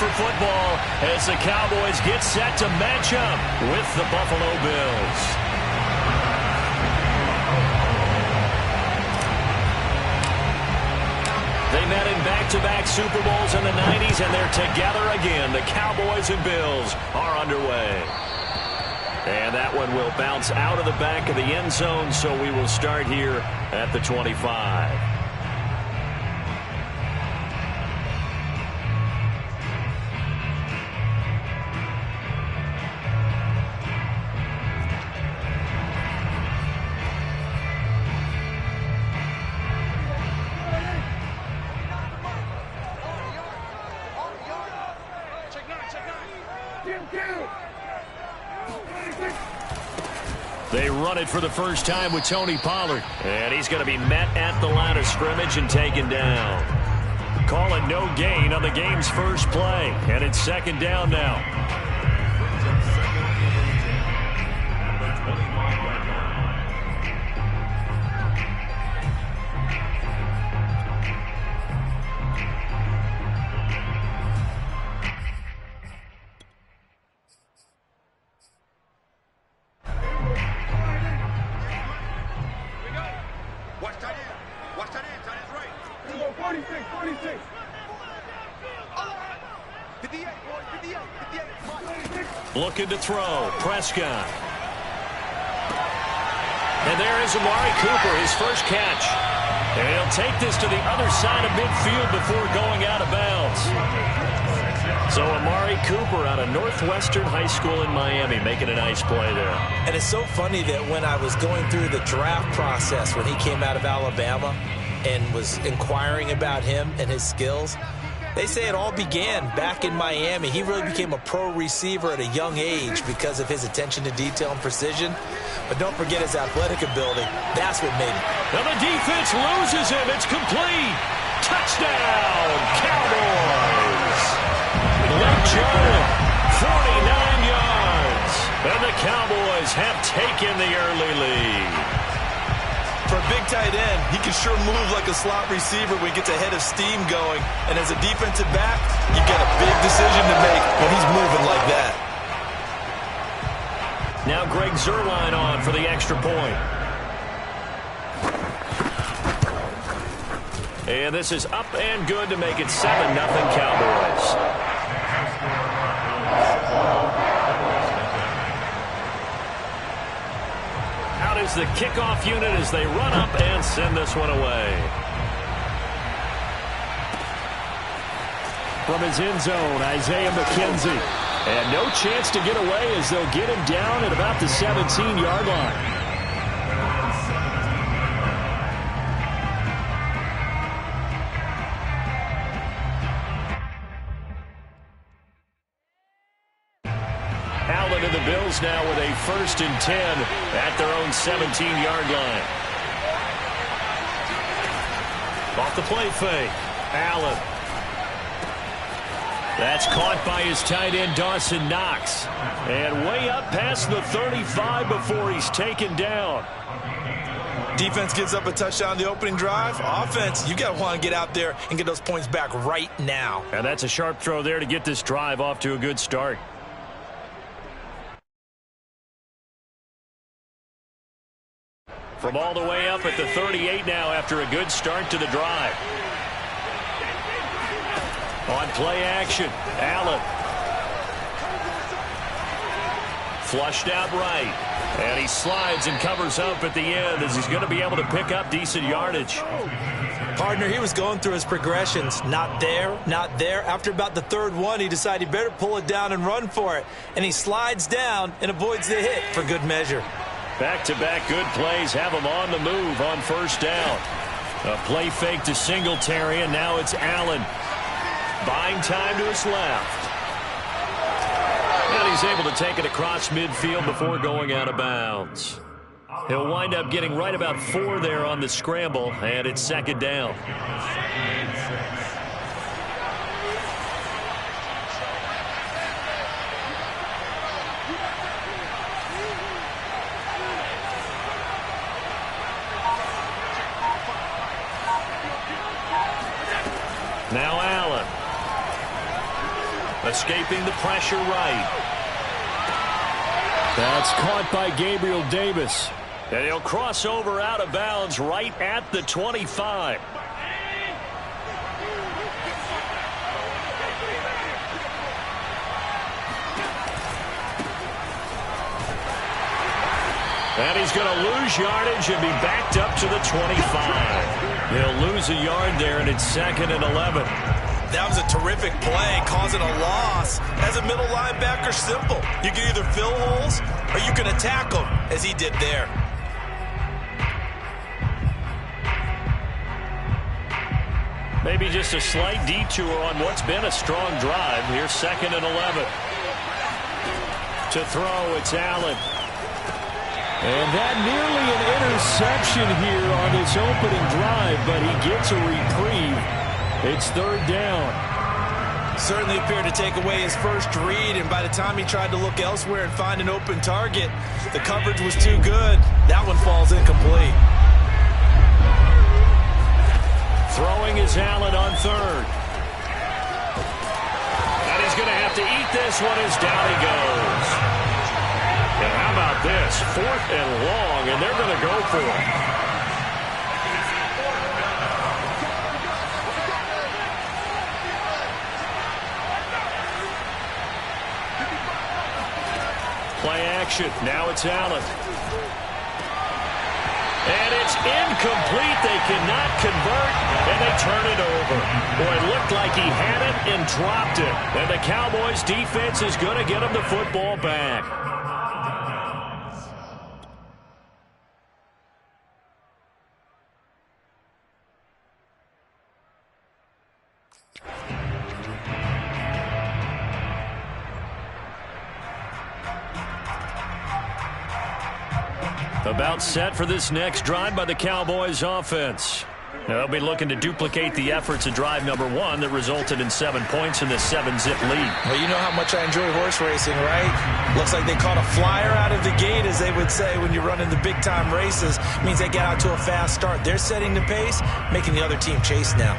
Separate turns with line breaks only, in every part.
for football as the Cowboys get set to match up with the Buffalo Bills. They met in back-to-back Super Bowls in the 90s, and they're together again. The Cowboys and Bills are underway. And that one will bounce out of the back of the end zone, so we will start here at the 25. They run it for the first time with Tony Pollard. And he's going to be met at the line of scrimmage and taken down. Call it no gain on the game's first play. And it's second down now. Looking to throw. Prescott. And there is Amari Cooper, his first catch. And he'll take this to the other side of midfield before going out of bounds. So Amari Cooper out of Northwestern High School in Miami making a nice play there.
And it's so funny that when I was going through the draft process when he came out of Alabama and was inquiring about him and his skills, they say it all began back in Miami. He really became a pro receiver at a young age because of his attention to detail and precision. But don't forget his athletic ability. That's what made him.
Now the defense loses him. It's complete. Touchdown, Cowboys. Blake Jarwin, 49 yards. And the Cowboys have taken the early lead.
For a big tight end, he can sure move like a slot receiver when he gets a head of steam going. And as a defensive back, you've got a big decision to make when he's moving like that.
Now Greg Zuerlein on for the extra point. And this is up and good to make it 7-0 Cowboys. Out is the kickoff unit as they run up and send this one away. From his end zone, Isaiah McKenzie. And no chance to get away as they'll get him down at about the 17-yard line. Allen and the Bills now with a 1st and 10 at their own 17-yard line. Off the play fake. Allen. That's caught by his tight end, Dawson Knox. And way up past the 35 before he's taken down.
Defense gives up a touchdown the opening drive. Offense, you got to want to get out there and get those points back right now.
And that's a sharp throw there to get this drive off to a good start. From all the way up at the 38 now after a good start to the drive. On play action, Allen. Flushed out right. And he slides and covers up at the end as he's going to be able to pick up decent yardage.
Partner, he was going through his progressions. Not there, not there. After about the 3rd one, he decided he better pull it down and run for it. And he slides down and avoids the hit for good measure.
Back-to-back good plays have him on the move on 1st down. A play fake to Singletary, and now it's Allen. Buying time to his left. And he's able to take it across midfield before going out of bounds. He'll wind up getting right about 4 there on the scramble, and it's 2nd down. Now Allen. Escaping the pressure right.
That's caught by Gabriel Davis.
And he'll cross over out of bounds right at the 25. And he's going to lose yardage and be backed up to the 25. He'll lose a yard there, and it's 2nd and 11.
That was a terrific play, causing a loss. As a middle linebacker, simple. You can either fill holes or you can attack them, as he did there.
Maybe just a slight detour on what's been a strong drive. Here's 2nd and 11. To throw, it's Allen.
And that nearly an interception here on this opening drive, but he gets a reprieve. It's 3rd down.
Certainly appeared to take away his first read, and by the time he tried to look elsewhere and find an open target, the coverage was too good. That one falls incomplete.
Throwing is Allen on 3rd. And he's going to have to eat this one as down he goes. And how about this? 4th and long, and they're going to go for it. Play action. Now it's Allen. And it's incomplete. They cannot convert, and they turn it over. Boy, it looked like he had it and dropped it. And the Cowboys' defense is going to get him the football back. About set for this next drive by the Cowboys offense. They'll be looking to duplicate the efforts of drive number 1 that resulted in 7 points in the 7-zip lead.
Well, you know how much I enjoy horse racing, right? Looks like they caught a flyer out of the gate, as they would say when you're running the big-time races. It means they get out to a fast start. They're setting the pace, making the other team chase now.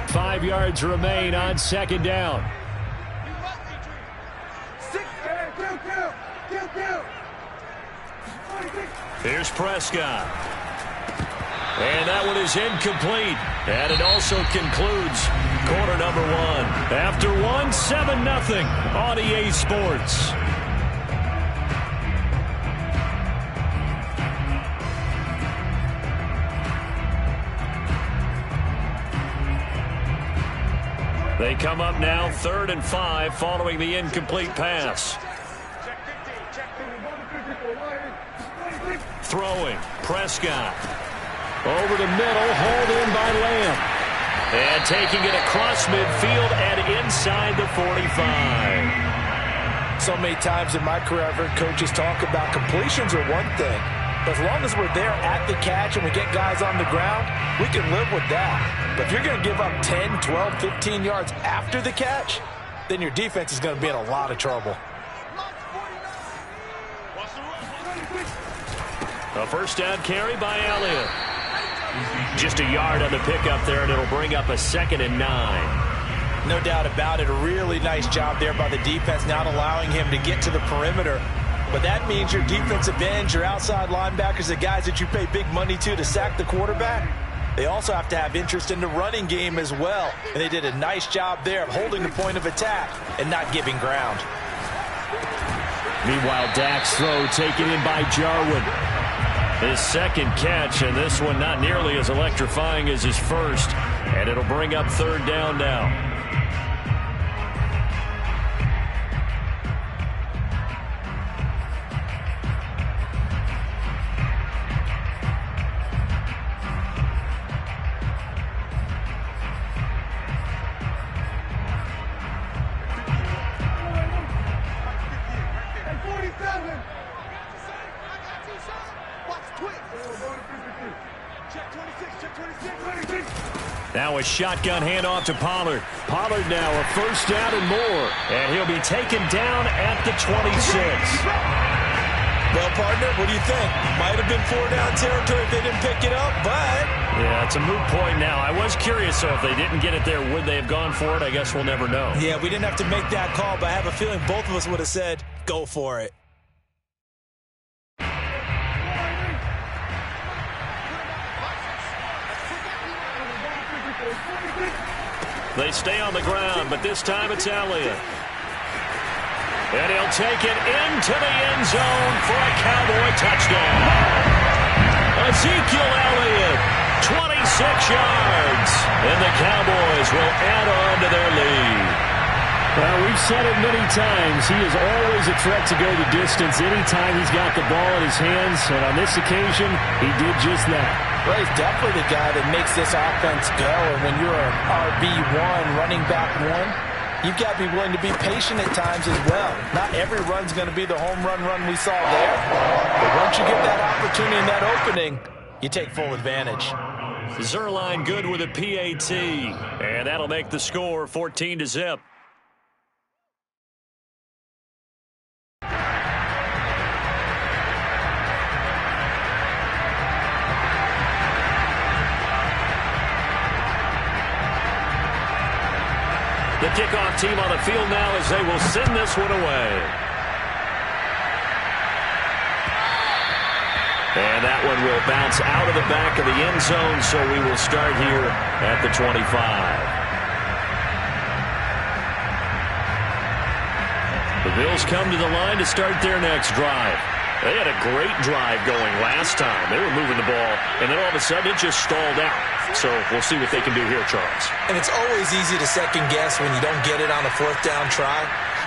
5 yards remain on 2nd down.
Here's Prescott. And that one is incomplete. And it also concludes quarter number 1. After 1, 7-0 on EA Sports. They come up now 3rd and 5 following the incomplete pass. Throwing, Prescott.
Over the middle, hauled in by Lamb.
And taking it across midfield and inside the 45.
So many times in my career, I've heard coaches talk about completions are one thing. But as long as we're there at the catch and we get guys on the ground, we can live with that. But if you're going to give up 10, 12, 15 yards after the catch, then your defense is going to be in a lot of trouble.
A first down carry by Elliott. Just a yard on the pickup there, and it'll bring up a 2nd and 9.
No doubt about it. A really nice job there by the defense, not allowing him to get to the perimeter. But that means your defensive ends, your outside linebackers, the guys that you pay big money to sack the quarterback, they also have to have interest in the running game as well. And they did a nice job there of holding the point of attack and not giving ground.
Meanwhile, Dak's throw taken in by Jarwin.
His 2nd catch, and this one not nearly as electrifying as his first. And it'll bring up 3rd down now. Now a shotgun handoff to Pollard. Pollard now a first down and more. And he'll be taken down at the 26.
Well, partner, what do you think? Might have been 4-down territory if they didn't pick it up, but...
Yeah, it's a moot point now. I was curious, so if they didn't get it there, would they have gone for it? I guess we'll never know.
Yeah, we didn't have to make that call, but I have a feeling both of us would have said, go for it.
They stay on the ground, but this time it's Elliott. And he'll take it into the end zone for a Cowboy touchdown. Ezekiel Elliott, 26 yards. And the Cowboys will add on to their lead.
Well, we've said it many times. He is always a threat to go the distance anytime he's got the ball in his hands. And on this occasion, he did just that.
Well, he's definitely the guy that makes this offense go. And when you're an RB1, running back one, you've got to be willing to be patient at times as well. Not every run's going to be the home run we saw there. But once you get that opportunity and that opening, you take full advantage.
Zuerlein good with a PAT. And that'll make the score 14-0. The kickoff team on the field now as they will send this one away. And that one will bounce out of the back of the end zone, so we will start here at the 25. The Bills come to the line to start their next drive. They had a great drive going last time. They were moving the ball, and then all of a sudden it just stalled out. So we'll see what they can do here, Charles.
And it's always easy to second guess when you don't get it on a 4th down try.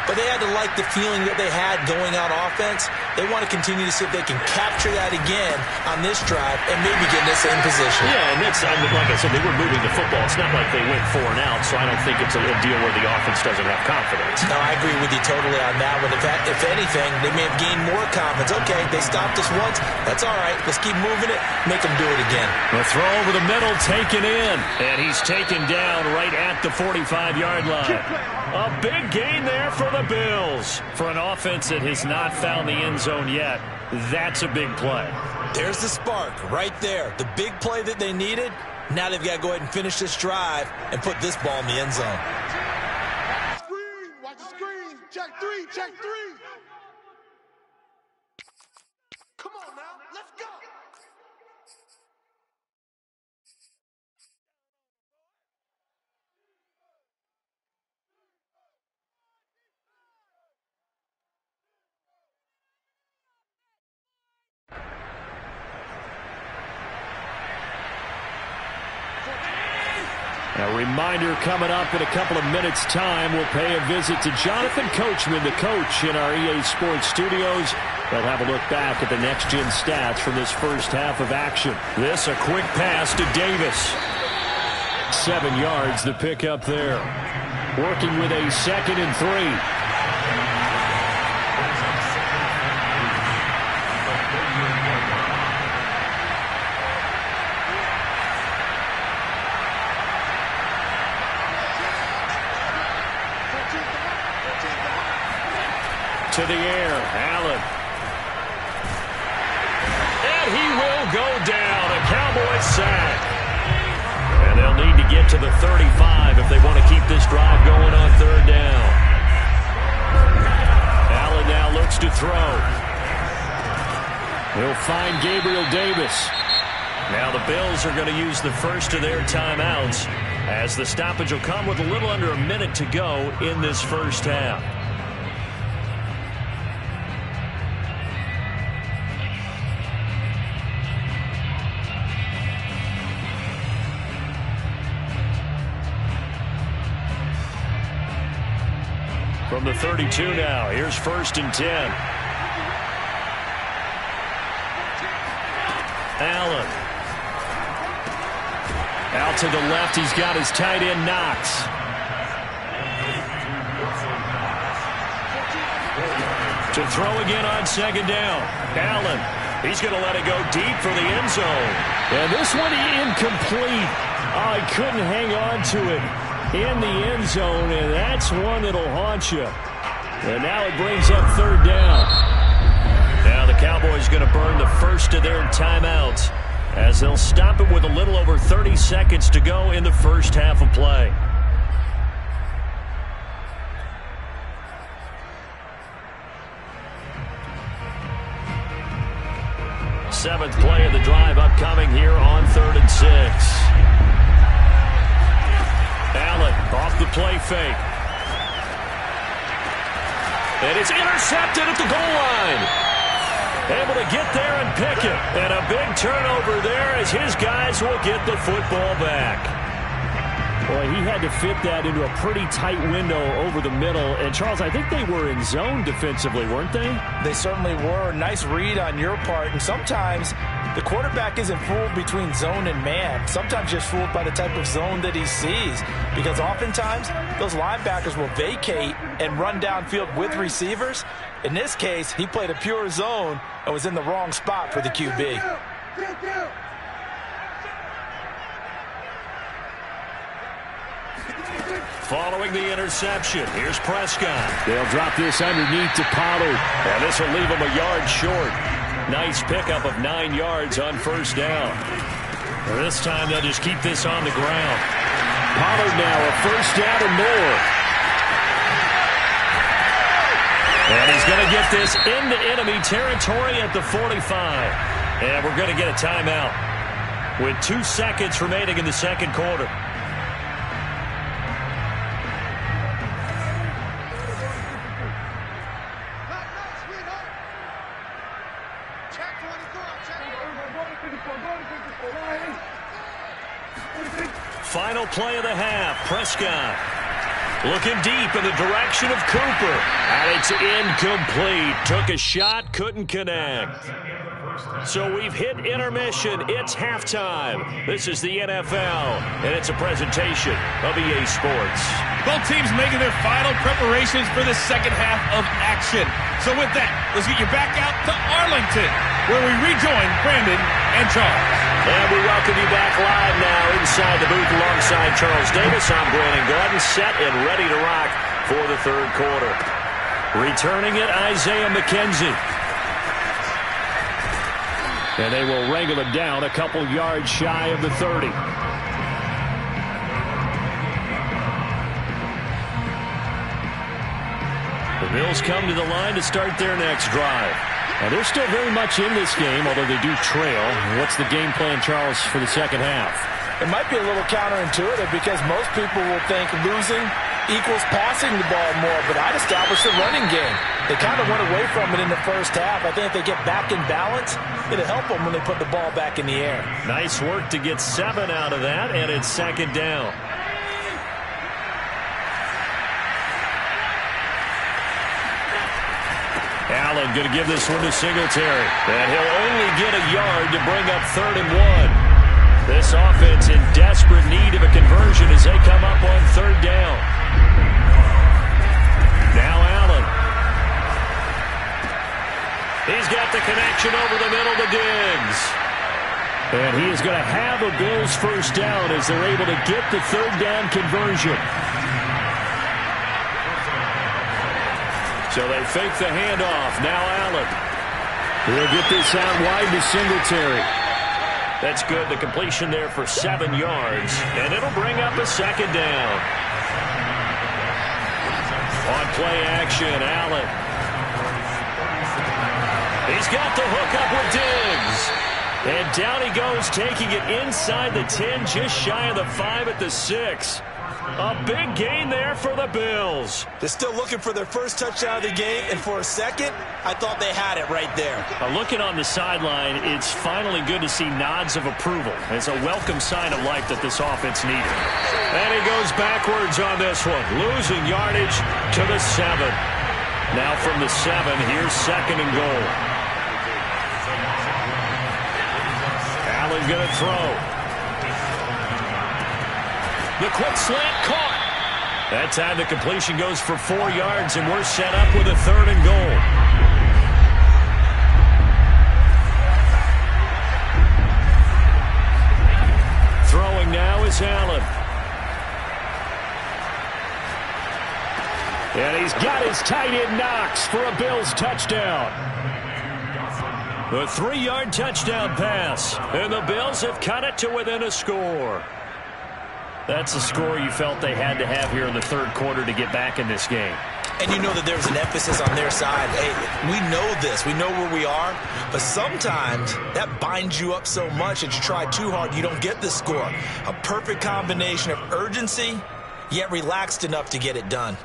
But they had to like the feeling that they had going on offense. They want to continue to see if they can capture that again on this drive and maybe get in the same position.
Yeah, and that's, like I said, they were moving the football. It's not like they went 4 and out, so I don't think it's a deal where the offense doesn't have confidence.
No, I agree with you totally on that one. If anything, they may have gained more confidence. Okay, they stopped us once. That's all right. Let's keep moving it. Make them do it again.
The throw over the middle taken in, and he's taken down right at the 45-yard line. A big gain there for the Bills. For an offense that has not found the end zone yet, that's a big play.
There's the spark right there. The big play that they needed. Now they've got to go ahead and finish this drive and put this ball in the end zone.
Screen, watch the screen. Check 3, check 3. Come on now, let's go.
A reminder coming up in a couple of minutes' time. We'll pay a visit to Jonathan Coachman, the coach in our EA Sports studios. They'll have a look back at the next-gen stats from this first half of action.
This a quick pass to Davis.
7 yards the pick up there. Working with a 2nd and 3.
To the air, Allen. And he will go down, a Cowboys sack. And they'll need to get to the 35 if they want to keep this drive going on 3rd down. Allen now looks to throw.
He'll find Gabriel Davis.
Now the Bills are going to use the first of their timeouts as the stoppage will come with a little under a minute to go in this first half. From the 32 now, here's 1st and 10. Allen. Out to the left, he's got his tight end Knox. To throw again on 2nd down. Allen, he's going to let it go deep for the end zone.
And this one incomplete. Oh, he couldn't hang on to it in the end zone, and that's one that'll haunt you. And now it brings up 3rd down.
Now the Cowboys going to burn the first of their timeouts as they'll stop it with a little over 30 seconds to go in the first half of play. Seventh play of the drive upcoming here on 3rd and 6. Allen off the play fake. And it's intercepted at the goal line. Able to get there and pick it. And a big turnover there as his guys will get the football back.
Boy, he had to fit that into a pretty tight window over the middle. And, Charles, I think they were in zone defensively, weren't they?
They certainly were. Nice read on your part. And sometimes the quarterback isn't fooled between zone and man. Sometimes just fooled by the type of zone that he sees. Because oftentimes those linebackers will vacate and run downfield with receivers. In this case, he played a pure zone and was in the wrong spot for the QB.
Following the interception, here's Prescott.
They'll drop this underneath to Pollard.
And this will leave him a yard short. Nice pickup of 9 yards on first down. This time they'll just keep this on the ground.
Pollard now a first down and more.
And he's going to get this into enemy territory at the 45. And we're going to get a timeout with 2 seconds remaining in the second quarter. Final play of the half. Prescott looking deep in the direction of Cooper. And it's incomplete. Took a shot, couldn't connect. So we've hit intermission. It's halftime. This is the NFL, and it's a presentation of EA Sports.
Both teams making their final preparations for the second half of action. So with that, let's get you back out to Arlington, where we rejoin Brandon and Charles.
And we welcome you back live now inside the booth alongside Charles Davis. I'm Brandon Gaudin, set and ready to rock for the third quarter. Returning it, Isaiah McKenzie.
And they will wrangle it down a couple yards shy of the 30.
The Bills come to the line to start their next drive.
Now, they're still very much in this game, although they do trail. What's the game plan, Charles, for the second half?
It might be a little counterintuitive because most people will think losing equals passing the ball more, but I'd establish the running game. They kind of went away from it in the first half. I think if they get back in balance, it'll help them when they put the ball back in the air.
Nice work to get 7 out of that, and it's second down. Allen going to give this one to Singletary. And he'll only get a yard to bring up 3rd and 1. This offense in desperate need of a conversion as they come up on 3rd down. Now Allen. He's got the connection over the middle to Diggs.
And he is going to have a Bills first down as they're able to get the 3rd down conversion.
So they fake the handoff. Now Allen.
He'll get this out wide to Singletary.
That's good. The completion there for 7 yards. And it'll bring up a second down. On play action, Allen. He's got the hook up with Diggs. And down he goes, taking it inside the 10, just shy of the 5 at the 6. A big gain there for the Bills.
They're still looking for their first touchdown of the game, and for a second, I thought they had it right there.
Looking on the sideline, it's finally good to see nods of approval. It's a welcome sign of life that this offense needed. And he goes backwards on this one, losing yardage to the 7. Now from the 7, here's 2nd and goal. Allen going to throw. The quick slant caught. That time the completion goes for 4 yards, and we're set up with a 3rd and goal. Throwing now is Allen. And he's got his tight end Knox for a Bills touchdown. A 3-yard touchdown pass. And the Bills have cut it to within a score. That's a score you felt they had to have here in the third quarter to get back in this game.
And you know that there's an emphasis on their side. Hey, we know this. We know where we are. But sometimes that binds you up so much that you try too hard, you don't get the score. A perfect combination of urgency, yet relaxed enough to get it done.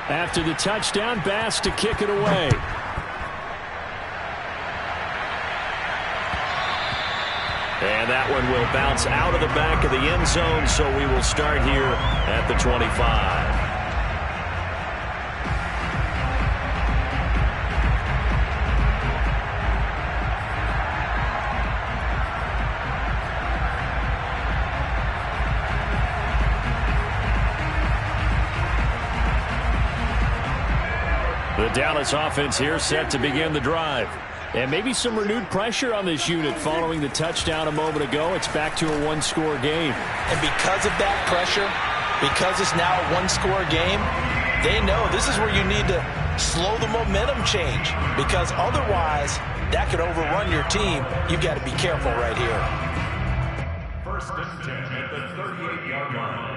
After the touchdown, Bass to kick it away.
And that one will bounce out of the back of the end zone, so we will start here at the 25. The Dallas offense here set to begin the drive.
And maybe some renewed pressure on this unit following the touchdown a moment ago. It's back to a one-score game.
And because of that pressure, because it's now a one-score game, they know this is where you need to slow the momentum change. Because otherwise, that could overrun your team. You've got to be careful right here.
First and 10 at the 38-yard line.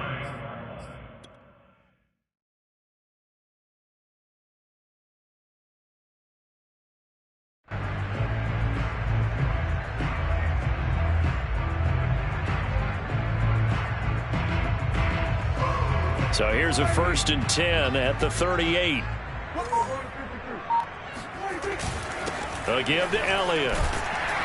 So here's a 1st and 10 at the 38. A give to Elliott.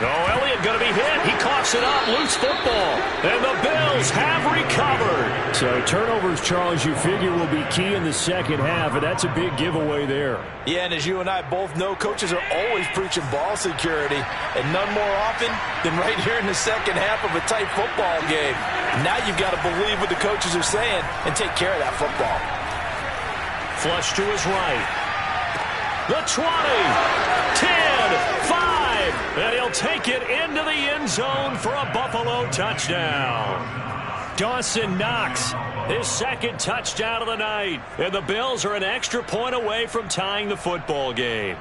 Oh, Elliott going to be hit. He coughs it up. Loose football. And the Bills have recovered.
So turnovers, Charles, you figure will be key in the second half, and that's a big giveaway there.
Yeah, and as you and I both know, coaches are always preaching ball security, and none more often than right here in the second half of a tight football game. Now you've got to believe what the coaches are saying and take care of that football.
Flush to his right. The 20, 10, 5. And he'll take it into the end zone for a Buffalo touchdown. Dawson Knox, his second touchdown of the night. And the Bills are an extra point away from tying the football game.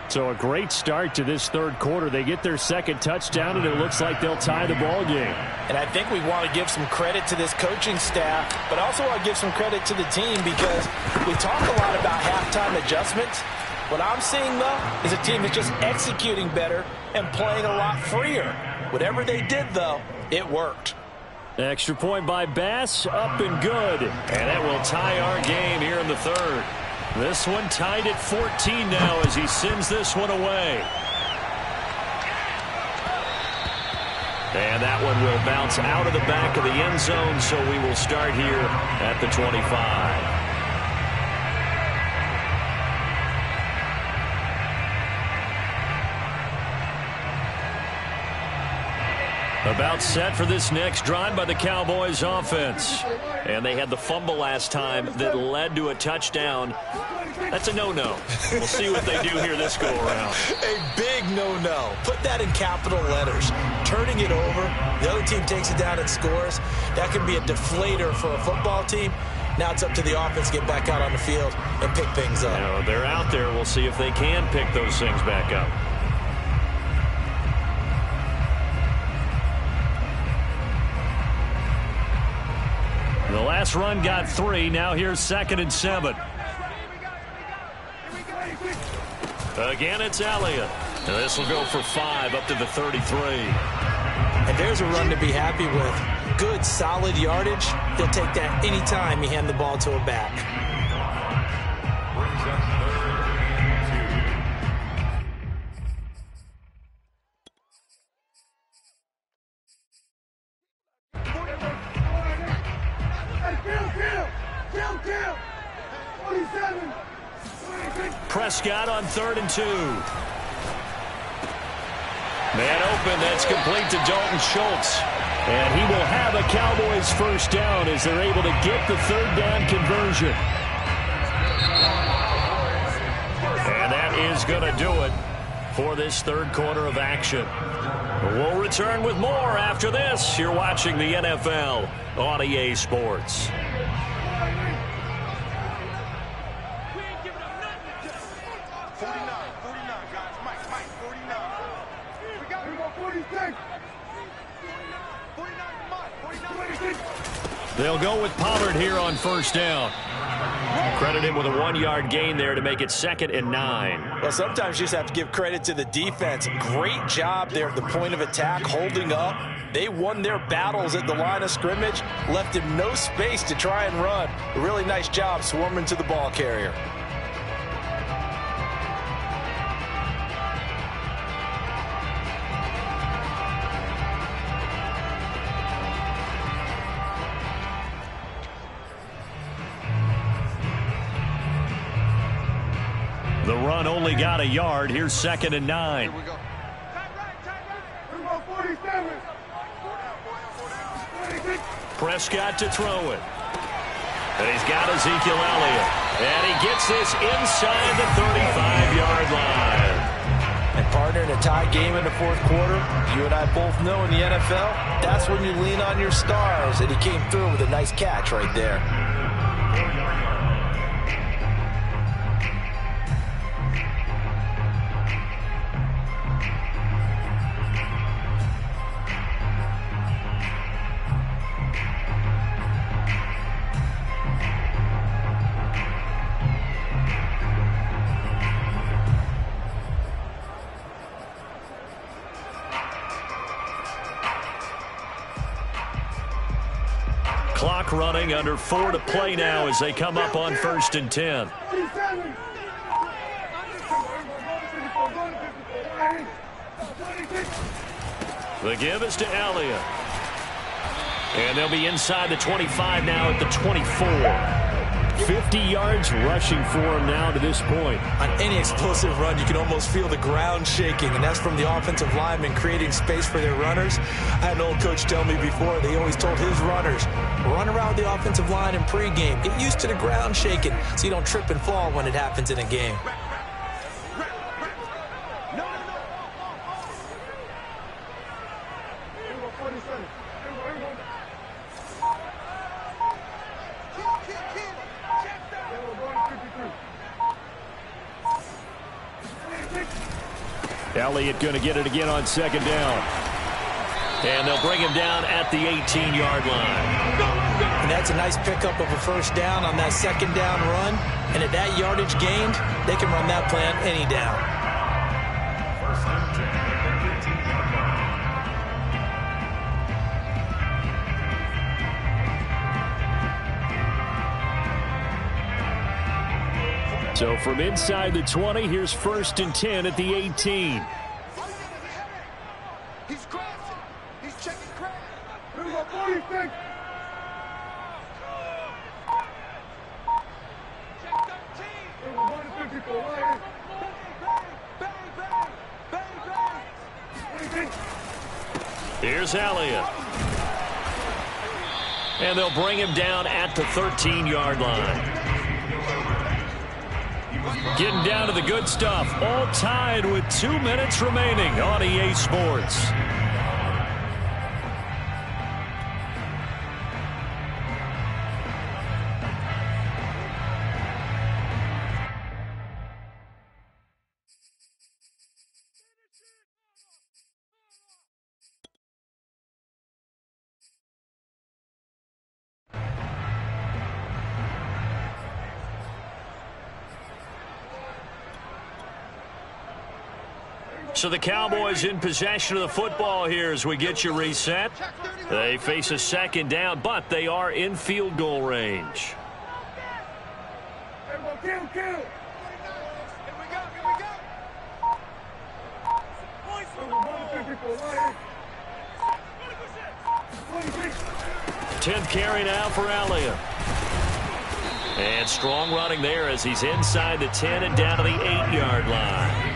So a great start to this third quarter. They get their second touchdown, and it looks like they'll tie the ball game.
And I think we want to give some credit to this coaching staff, but also want to give some credit to the team because we talk a lot about halftime adjustments. What I'm seeing, though, is a team that's just executing better and playing a lot freer. Whatever they did, though, it worked.
Extra point by Bass, up and good.
And that will tie our game here in the third. This one tied at 14 now as he sends this one away. And that one will bounce out of the back of the end zone, so we will start here at the 25. About set for this next drive by the Cowboys offense. And they had the fumble last time that led to a touchdown. That's a no-no. We'll see what they do here this go-around.
A big no-no. Put that in capital letters. Turning it over, the other team takes it down and scores. That can be a deflator for a football team. Now it's up to the offense to get back out on the field and pick things up.
You know, they're out there. We'll see if they can pick those things back up. The last run got 3. Now here's 2nd and 7. Again, it's Elliott. This will go for 5 up to the 33.
And there's a run to be happy with. Good, solid yardage. They'll take that anytime you hand the ball to a back.
Brings up 3rd and 2.
Prescott on 3rd and 2.
Man open, that's complete to Dalton Schultz. And he will have a Cowboys first down as they're able to get the third down conversion. And that is going to do it for this third quarter of action. We'll return with more after this. You're watching the NFL on EA Sports. They'll go with Pollard here on first down. Credit him with a 1-yard gain there to make it 2nd and 9.
Well, sometimes you just have to give credit to the defense. Great job there at the point of attack, holding up. They won their battles at the line of scrimmage, left him no space to try and run. A really nice job swarming to the ball carrier.
The run only got a yard. Here's 2nd and 9.
Here we go.
Prescott to throw it. And he's got Ezekiel Elliott. And he gets this inside the 35-yard line.
And partner, in a tie game in the fourth quarter, you and I both know in the NFL, that's when you lean on your stars. And he came through with a nice catch right there.
Clock running, under 4 to play now as they come up on 1st and 10. The give is to Elliott. And they'll be inside the 25 now at the 24. 50 yards rushing for him now to this point.
On any explosive run, you can almost feel the ground shaking, and that's from the offensive linemen creating space for their runners. I had an old coach tell me before, they always told his runners, run around the offensive line in pregame. Get used to the ground shaking so you don't trip and fall when it happens in a game.
Elliott going to get it again on 2nd down. And they'll bring him down at the 18-yard line.
And that's a nice pickup of a first down on that 2nd down run. And at that yardage gained, they can run that play on any down.
First and 10 at the 18-yard line.
So from inside the 20, here's 1st and 10 at the 18.
He's crashing. He's checking crash. Here we go, 46. Check 13. Here we go, 154. Right. Bang, bang, bang, bang, bang.
Here's Elliott. And they'll bring him down at the 13-yard line. Getting down to the good stuff. All tied with 2 minutes remaining on EA Sports. So the Cowboys in possession of the football here as we get you reset. They face a 2nd down, but they are in field goal range.
Kill. Here we go.
10th carry now for Elliott. And strong running there as he's inside the 10 and down to the 8-yard line.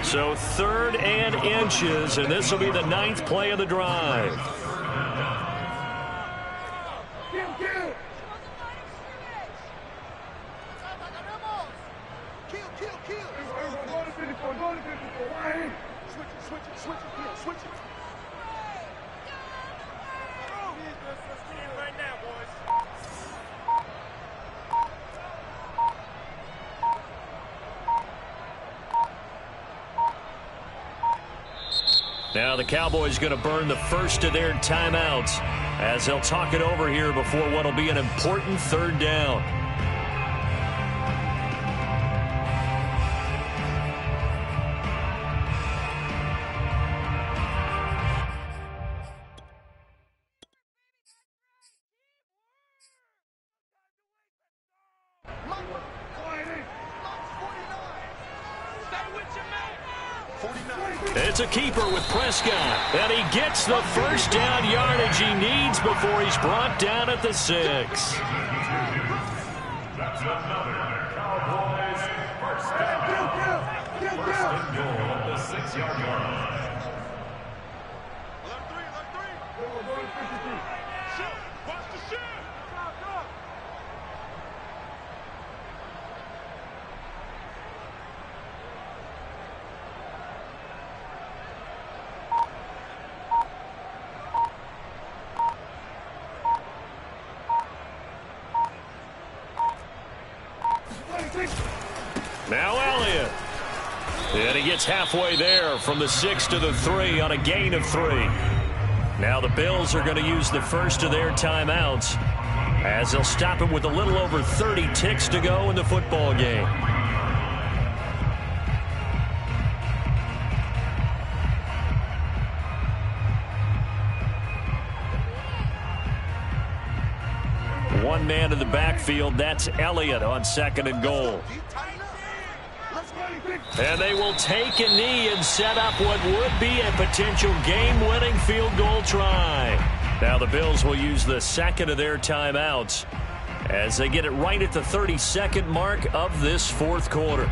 So 3rd and inches, and this will be the 9th play of the drive. Now the Cowboys going to burn the first of their timeouts as they'll talk it over here before what will be an important 3rd down. It's a keeper with Prescott, and he gets the first down yardage he needs before he's brought down at the 6.
That's another Cowboys first down. First and goal at the 6-yard line.
Now Elliott. And he gets halfway there from the 6 to the 3 on a gain of 3. Now the Bills are going to use the first of their timeouts as they'll stop it with a little over 30 ticks to go in the football game. One man in the backfield, that's Elliott on 2nd and goal. And they will take a knee and set up what would be a potential game-winning field goal try. Now the Bills will use the 2nd of their timeouts as they get it right at the 32nd mark of this 4th quarter.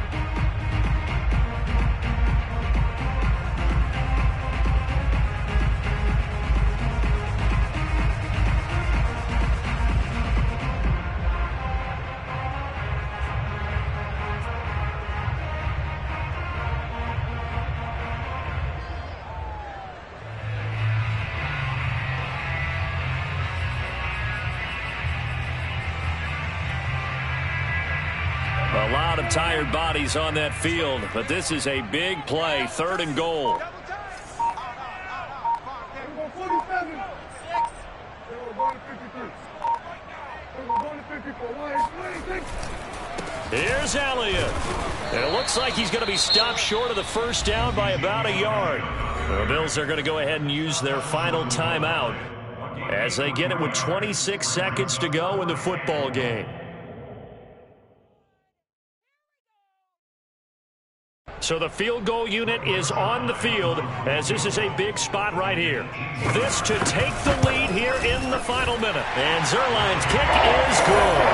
A lot of tired bodies on that field, but this is a big play, 3rd and goal. Here's Elliott. And it looks like he's going to be stopped short of the first down by about a yard. The Bills are going to go ahead and use their final timeout as they get it with 26 seconds to go in the football game. So the field goal unit is on the field as this is a big spot right here. This to take the lead here in the final minute. And Zuerlein's kick is good.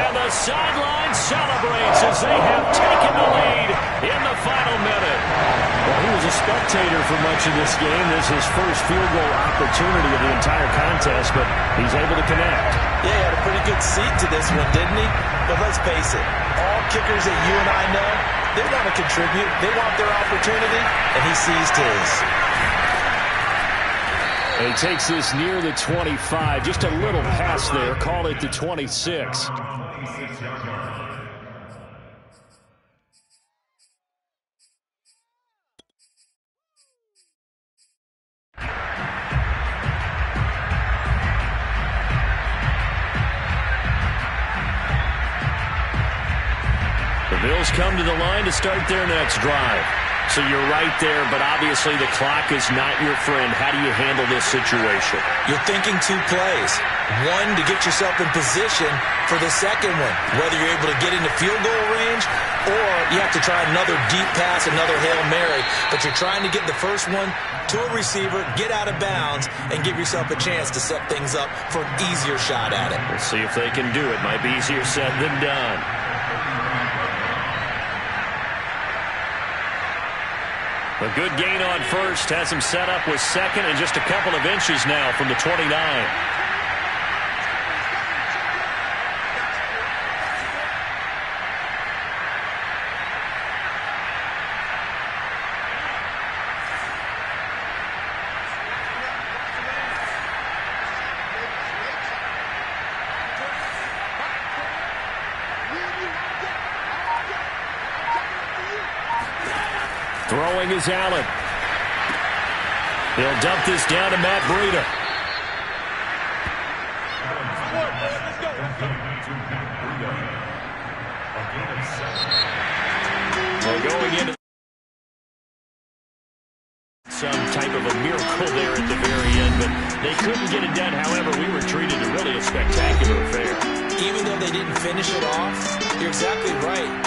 And the sideline celebrates as they have taken the lead in the final minute.
Well, he was a spectator for much of this game. This is his first field goal opportunity of the entire contest, but he's able to connect.
Yeah, he had a pretty good seat to this one, didn't he? But let's face it, all kickers that you and I know, they want to contribute. They want their opportunity, and he seized his.
And he takes this near the 25. Just a little pass there. Call it the 26.
The Bills come to the line to start their next drive. So you're right there, but obviously the clock is not your friend. How do you handle this situation?
You're thinking 2 plays. One, to get yourself in position for the second one, whether you're able to get into field goal range or you have to try another deep pass, another Hail Mary. But you're trying to get the first one to a receiver, get out of bounds, and give yourself a chance to set things up for an easier shot at it.
We'll see if they can do it. Might be easier said than done. A good gain on first has him set up with second and just a couple of inches now from the 29. Throwing is Allen. He'll dump this down to Matt Breida. Well, going into some type of a miracle there at the very end, but they couldn't get it done. However, we were treated to really a spectacular affair.
Even though they didn't finish it off, you're exactly right.